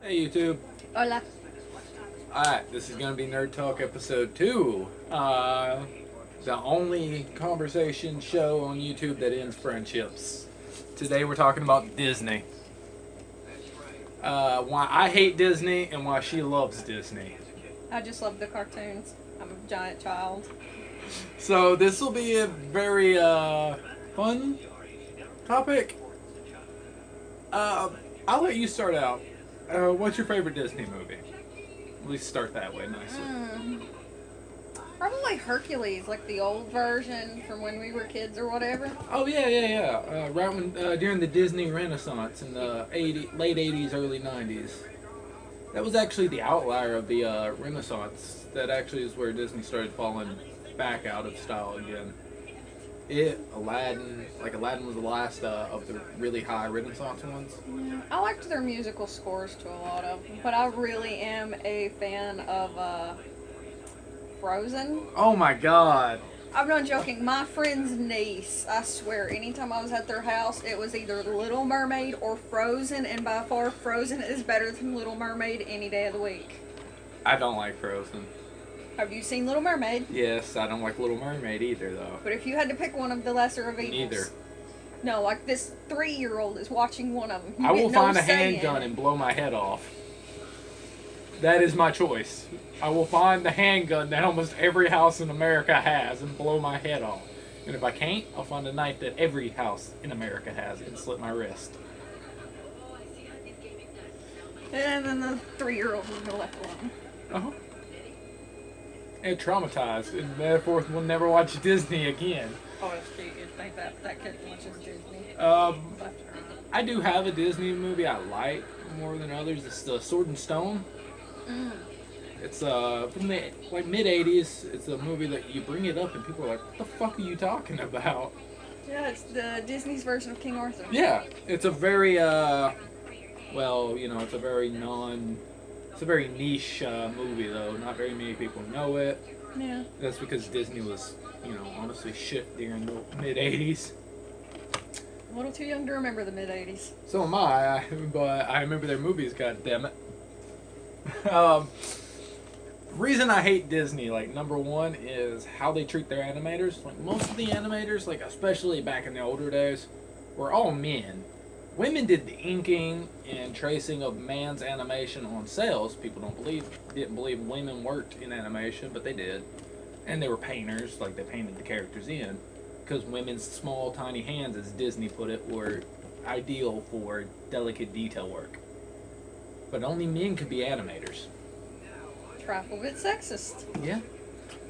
Hey YouTube. Hola. Alright, this is gonna be Nerd Talk episode 2. The only conversation show on YouTube that ends friendships. Today we're talking about Disney. Why I hate Disney and why she loves Disney. I just love the cartoons. I'm a giant child. So this will be a very fun topic. I'll let you start out. What's your favorite Disney movie? At least start that way nicely. Probably Hercules, like the old version from when we were kids or whatever. Oh yeah. Right when during the Disney Renaissance in the late '80s, early '90s. That was actually the outlier of the Renaissance. That actually is where Disney started falling back out of style again. Aladdin was the last of the really high Renaissance ones. Yeah, I liked their musical scores to a lot of them, but I really am a fan of Frozen. Oh my God! I'm not joking. My friend's niece, I swear, anytime I was at their house, it was either Little Mermaid or Frozen, and by far Frozen is better than Little Mermaid any day of the week. I don't like Frozen. Have you seen Little Mermaid? Yes, I don't like Little Mermaid either, though. But if you had to pick one of the lesser of evils. Neither. No, like this 3-year-old is watching one of them. I will find a handgun and blow my head off. That is my choice. I will find the handgun that almost every house in America has and blow my head off. And if I can't, I'll find a knife that every house in America has and slit my wrist. And then the 3-year-old will be left alone. Uh-huh. And traumatized, and therefore will never watch Disney again. Oh, you'd think that kid watches Disney. I do have a Disney movie I like more than others. It's the Sword and Stone. It's from the mid '80s. It's a movie that you bring it up and people are like, "What the fuck are you talking about?" Yeah, it's the Disney's version of King Arthur. Yeah, it's a very it's a very niche movie though. Not very many people know it. Yeah. That's because Disney was, honestly shit during the mid '80s. A little too young to remember the mid 80s. So am I, but I remember their movies. God damn it. Reason I hate Disney, number one, is how they treat their animators. Like most of the animators, especially back in the older days, were all men. Women did the inking and tracing of man's animation on cells. People didn't believe women worked in animation, but they did. And they were painters, they painted the characters in. Because women's small, tiny hands, as Disney put it, were ideal for delicate detail work. But only men could be animators. Trifle bit sexist. Yeah.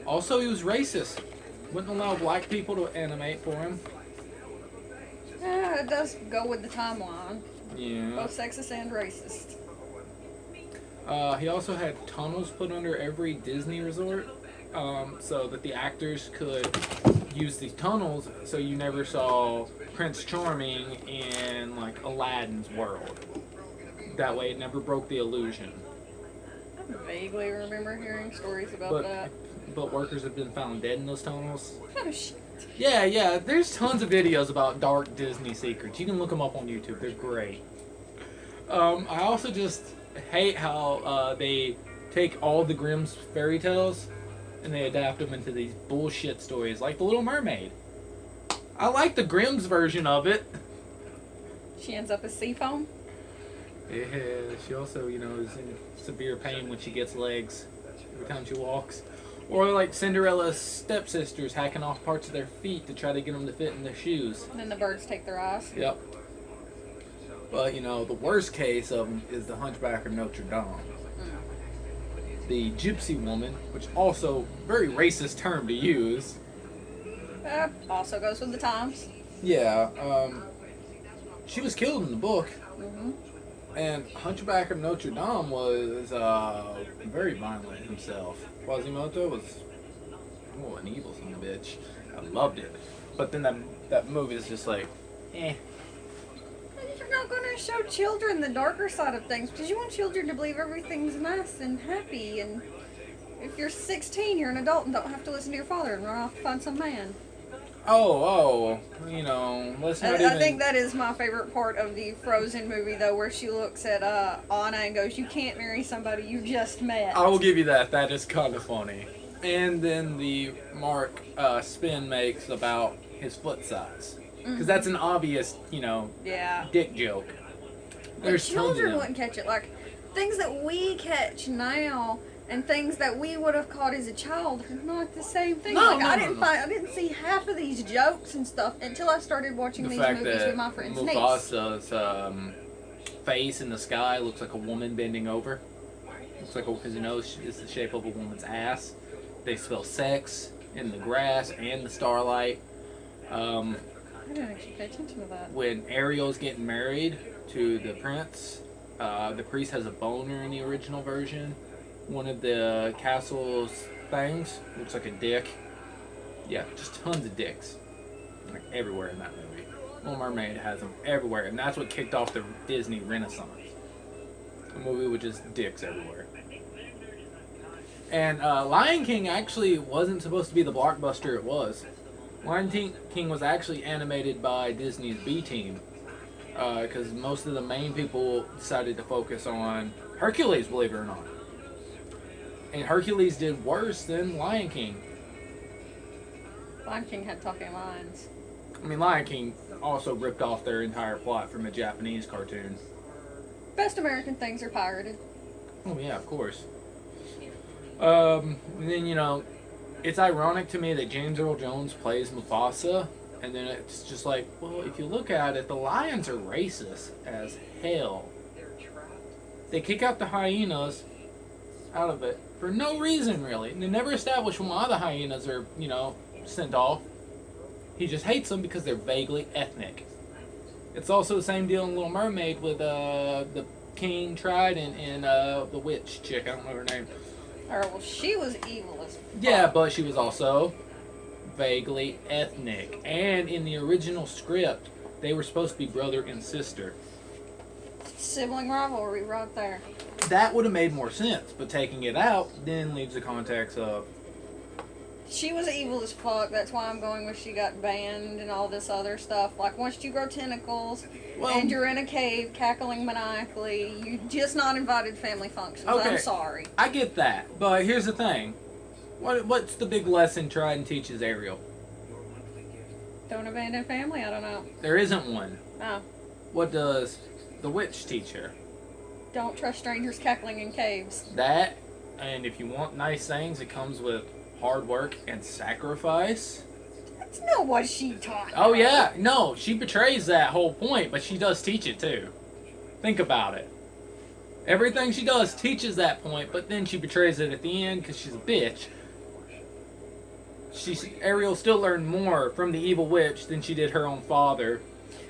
Also, he was racist. Wouldn't allow black people to animate for him. Yeah, it does go with the timeline. Yeah. Both sexist and racist. He also had tunnels put under every Disney resort, so that the actors could use these tunnels, so you never saw Prince Charming in Aladdin's world. That way, it never broke the illusion. I vaguely remember hearing stories about that. But workers have been found dead in those tunnels. Oh shit. Yeah. There's tons of videos about dark Disney secrets. You can look them up on YouTube. They're great. I also just hate how they take all the Grimm's fairy tales and they adapt them into these bullshit stories like The Little Mermaid. I like the Grimm's version of it. She ends up as Seafoam. Yeah, she also, is in severe pain when she gets legs every time she walks. Or like Cinderella's stepsisters hacking off parts of their feet to try to get them to fit in their shoes. And then the birds take their eyes. Yep. But, the worst case of them is the Hunchback of Notre Dame. The gypsy woman, which also very racist term to use. Also goes with the times. Yeah, she was killed in the book. Mm-hmm. And Hunchback of Notre Dame was very violent himself. Quasimodo was an evil son of a bitch. I loved it. But then that movie is just eh. You're not going to show children the darker side of things because you want children to believe everything's nice and happy. And if you're 16, you're an adult and don't have to listen to your father and run off to find some man. you know, let's not I think that is my favorite part of the Frozen movie, though, where she looks at Anna and goes, "You can't marry somebody you just met." I will give you that. That is kind of funny. And then the Mark spin makes about his foot size. Because that's an obvious, you know, Yeah. dick joke. But There's tons of children them. wouldn't catch it. Like, things that we catch now and things that we would have caught as a child are not the same thing. No, like, no, I no, didn't no. I didn't see half of these jokes and stuff until I started watching The these fact movies that with my friend's niece. Mufasa's face in the sky looks like a woman bending over. Looks like because you know it's the shape of a woman's ass. They spell sex in the grass and the starlight. I didn't actually pay attention to that. When Ariel's getting married to the prince, the priest has a boner in the original version. One of the castle's things looks like a dick. Yeah, just tons of dicks. Like everywhere in that movie. Little Mermaid has them everywhere, and that's what kicked off the Disney Renaissance. A movie with just dicks everywhere. And Lion King actually wasn't supposed to be the blockbuster it was. Lion King was actually animated by Disney's B Team. Because most of the main people decided to focus on Hercules, believe it or not. And Hercules did worse than Lion King. Lion King had talking lions. I mean, Lion King also ripped off their entire plot from a Japanese cartoon. Best American things are pirated. Oh yeah, of course. And then, you know, it's ironic to me that James Earl Jones plays Mufasa, and then it's just like, well, if you look at it, the lions are racist as hell. They kick out the hyenas out of it for no reason, really. And they never establish why the hyenas are, you know, sent off. He just hates them because they're vaguely ethnic. It's also the same deal in Little Mermaid with the King Trident and the witch chick. I don't know her name. Or, well, she was evil as fuck. Yeah, but she was also vaguely ethnic. And in the original script, they were supposed to be brother and sister. Sibling rivalry right there. That would have made more sense, but taking it out then leaves the context of... She was evil as fuck. That's why I'm going with she got banned and all this other stuff. Like, once you grow tentacles and you're in a cave cackling maniacally, you just not invited to family functions. Okay. I'm sorry. I get that, but here's the thing. What's the big lesson Trident teaches Ariel? Don't abandon family? I don't know. There isn't one. No. What does the witch teach her? Don't trust strangers cackling in caves. That, and if you want nice things, it comes with hard work and sacrifice. That's not what she taught. Oh her. yeah, no, she betrays that whole point, but she does teach it too. Think about it. Everything she does teaches that point, but then she betrays it at the end because she's a bitch. Ariel still learned more from the evil witch than she did her own father.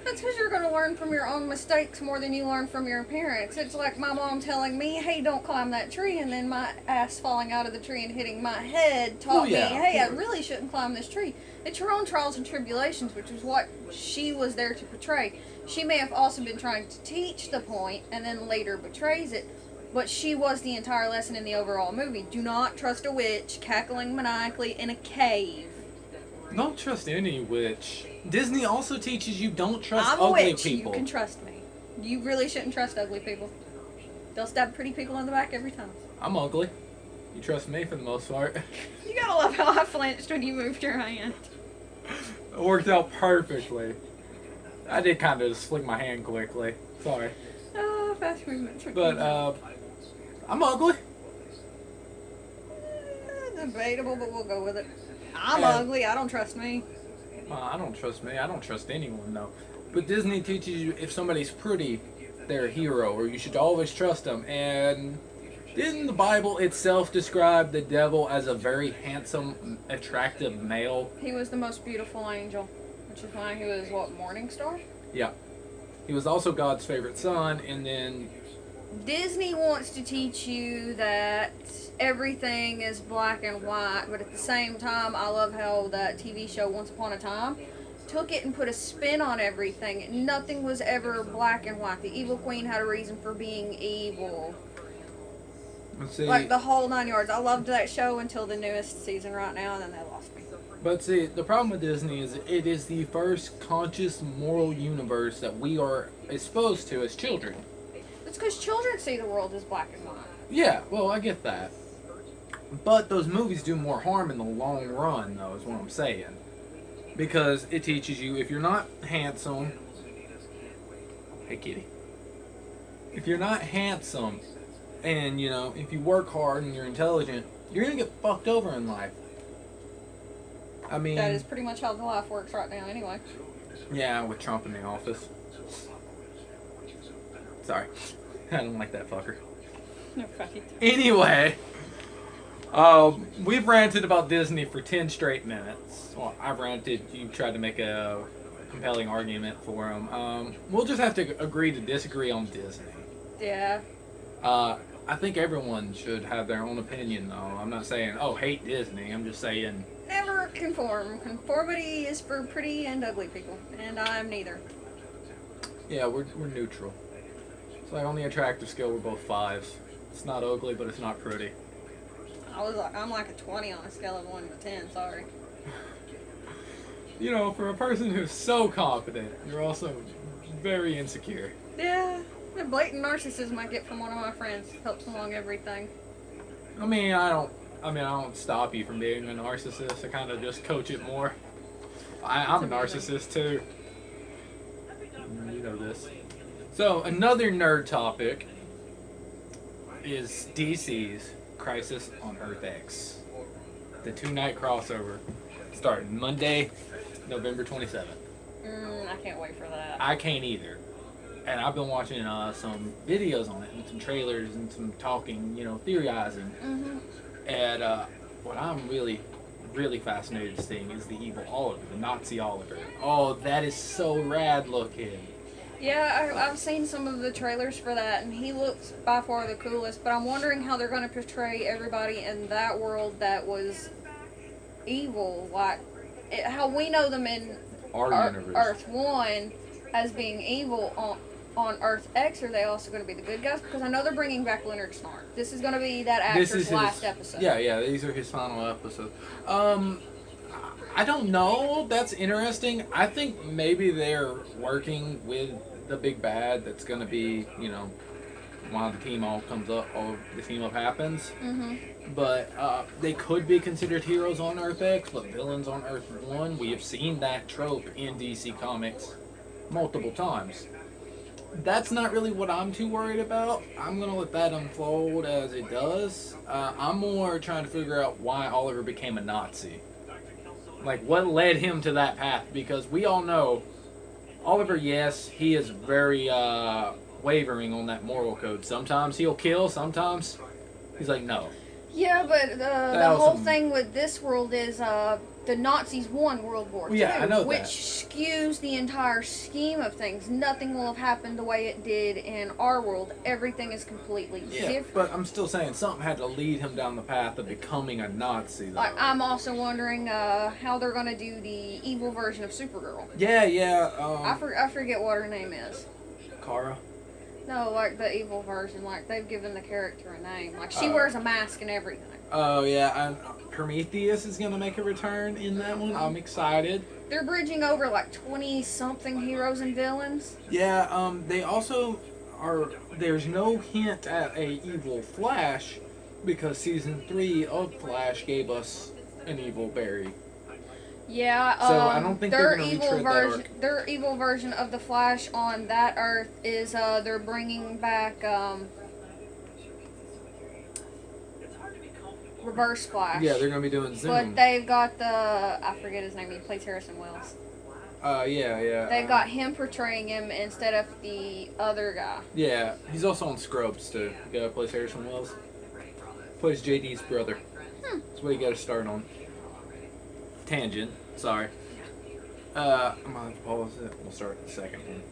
That's because you're going to learn from your own mistakes more than you learn from your parents. It's like my mom telling me, hey, don't climb that tree, and then my ass falling out of the tree and hitting my head taught me, hey, I really shouldn't climb this tree. It's your own trials and tribulations, which is what she was there to portray. She may have also been trying to teach the point and then later betrays it, but she was the entire lesson in the overall movie. Do not trust a witch cackling maniacally in a cave. Don't trust any witch. Disney also teaches you don't trust I'm a ugly witch. people. You can trust me. You really shouldn't trust ugly people. They'll stab pretty people in the back every time. I'm ugly. You trust me for the most part. You gotta love how I flinched when you moved your hand. It worked out perfectly. I did kind of just flick my hand quickly. Sorry. Oh, fast movements. But, I'm ugly. Debatable, but we'll go with it. I'm And- ugly. I don't trust me. I don't trust me. I don't trust anyone, though. But Disney teaches you if somebody's pretty, they're a hero, or you should always trust them. And didn't the Bible itself describe the devil as a very handsome, attractive male? He was the most beautiful angel, which is why he was, what, Morning Star? Yeah. He was also God's favorite son, and then... Disney wants to teach you that everything is black and white, but at the same time, I love how that TV show Once Upon a Time took it and put a spin on everything. Nothing was ever black and white. The evil queen had a reason for being evil. Let's see. Like the whole 9 yards. I loved that show until the newest season right now, and then they lost me. But see, the problem with Disney is it is the first conscious moral universe that we are exposed to as children. It's because children see the world as black and white. Yeah, well, I get that. But those movies do more harm in the long run, though, is what I'm saying. Because it teaches you if you're not handsome. Hey, kitty. If you're not handsome and, you know, if you work hard and you're intelligent, you're going to get fucked over in life. I mean, that is pretty much how the life works right now, anyway. Yeah, with Trump in the office. Sorry. I don't like that fucker. No, fuck it. Anyway, we've ranted about Disney for 10 straight minutes. Well, I've ranted. You tried to make a compelling argument for them. We'll just have to agree to disagree on Disney. Yeah. I think everyone should have their own opinion, though. I'm not saying, oh, hate Disney. I'm just saying... Never conform. Conformity is for pretty and ugly people, and I'm neither. Yeah, we're neutral. It's like on the attractive scale, we're both 5s. It's not ugly, but it's not pretty. I'm like a 20 on a scale of 1 to 10. Sorry. You know, for a person who's so confident, you're also very insecure. Yeah, the blatant narcissism I get from one of my friends helps along everything. I mean, I don't stop you from being a narcissist. I kind of just coach it more. I'm a narcissist too. You know this. So another nerd topic is DC's Crisis on Earth X, the 2-night crossover, starting Monday, November 27th. I can't wait for that. I can't either. And I've been watching some videos on it and some trailers and some talking, you know, theorizing. Mm-hmm. And what I'm really, really fascinated to seeing is the evil Oliver, the Nazi Oliver. Oh, that is so rad looking. Yeah, I've seen some of the trailers for that, and he looks by far the coolest, but I'm wondering how they're going to portray everybody in that world that was evil, like how we know them in Our universe. Earth 1 as being evil. On Earth X, are they also going to be the good guys? Because I know they're bringing back Leonard Snart. This is going to be that actor's last episode. Yeah, these are his final episodes. I don't know. That's interesting. I think maybe they're working with the big bad that's going to be, you know, while the team all comes up, or the team up happens. Mm-hmm. But they could be considered heroes on Earth X, but villains on Earth 1. We have seen that trope in DC Comics multiple times. That's not really what I'm too worried about. I'm going to let that unfold as it does. I'm more trying to figure out why Oliver became a Nazi. Like, what led him to that path? Because we all know, Oliver, yes, he is very wavering on that moral code. Sometimes he'll kill, sometimes he's like, no. Yeah, but the whole thing with this world is the Nazis won World War II, I know which that. skews the entire scheme of things. Nothing will have happened the way it did in our world. Everything is completely different. But I'm still saying something had to lead him down the path of becoming a Nazi, though. I'm also wondering how they're going to do the evil version of Supergirl. Yeah. I forget what her name is. Kara? No, like the evil version. Like they've given the character a name. Like she wears a mask and everything. Oh, yeah. And Prometheus is going to make a return in that one. I'm excited. They're bridging over like 20-something heroes and villains. Yeah, they also are... There's no hint at a evil Flash because Season 3 of Flash gave us an evil Barry. Yeah, so I don't think they're going to retread that arc. Their evil version of the Flash on that Earth is they're bringing back Reverse Flash. Yeah, they're going to be doing Zoom. But they've got I forget his name, he plays Harrison Wells. Yeah. They've got him portraying him instead of the other guy. Yeah, he's also on Scrubs, too. The guy who plays Harrison Wells. Plays JD's brother. That's what you got to start on. Tangent. Sorry. I'm going to have to pause it. We'll start the second one.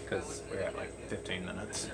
Because we're at like 15 minutes.